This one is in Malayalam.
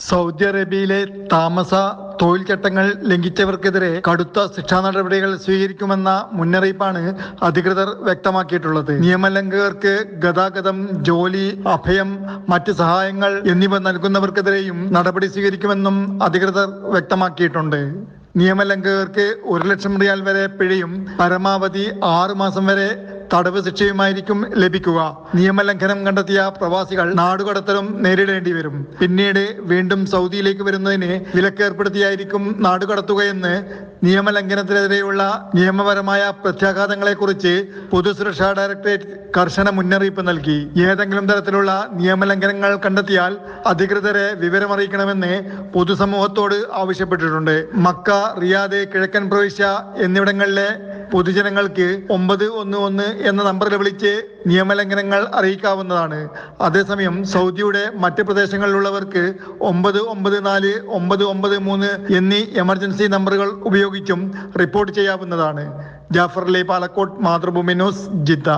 സൗദി അറേബ്യയിലെ താമസ തൊഴിൽ ചട്ടങ്ങൾ ലംഘിച്ചവർക്കെതിരെ കടുത്ത ശിക്ഷാ നടപടികൾ സ്വീകരിക്കുമെന്ന മുന്നറിയിപ്പാണ് അധികൃതർ വ്യക്തമാക്കിയിട്ടുള്ളത്. നിയമലംഘകർക്ക് ഗതാഗതം, ജോലി, അഭയം, മറ്റ് സഹായങ്ങൾ എന്നിവ നൽകുന്നവർക്കെതിരെയും നടപടി സ്വീകരിക്കുമെന്നും അധികൃതർ വ്യക്തമാക്കിയിട്ടുണ്ട്. നിയമലംഘകർക്ക് 1 ലക്ഷം റിയാൽ വരെ പിഴയും പരമാവധി 6 മാസം വരെ തടവ് ശിക്ഷയുമായിരിക്കും ലഭിക്കുക. നിയമലംഘനം കണ്ടെത്തിയ പ്രവാസികൾ നാടുകടത്തലും നേരിടേണ്ടി വരും. പിന്നീട് വീണ്ടും സൗദിയിലേക്ക് വരുന്നതിന് വിലക്കേർപ്പെടുത്തിയായിരിക്കും നാടുകടത്തുകയെന്ന് നിയമലംഘനത്തിനെതിരെയുള്ള നിയമപരമായ പ്രത്യാഘാതങ്ങളെക്കുറിച്ച് പൊതുസുരക്ഷാ ഡയറക്ടറേറ്റ് കർശന മുന്നറിയിപ്പ് നൽകി. ഏതെങ്കിലും തരത്തിലുള്ള നിയമലംഘനങ്ങൾ കണ്ടെത്തിയാൽ അധികൃതരെ വിവരമറിയിക്കണമെന്ന് പൊതുസമൂഹത്തോട് ആവശ്യപ്പെട്ടിട്ടുണ്ട്. മക്ക, റിയാദ്, കിഴക്കൻ പ്രവിശ്യ എന്നിവിടങ്ങളിലെ പൊതുജനങ്ങൾക്ക് 911 എന്ന നമ്പറിൽ വിളിച്ച് നിയമലംഘനങ്ങൾ അറിയിക്കാവുന്നതാണ്. അതേസമയം സൗദിയുടെ മറ്റ് പ്രദേശങ്ങളിലുള്ളവർക്ക് 994, 993 എന്നീ എമർജൻസി നമ്പറുകൾ ഉപയോഗിച്ചും റിപ്പോർട്ട് ചെയ്യാവുന്നതാണ്. Jafar Ali, Palakkode, Mathrubhumi news, Jeddah.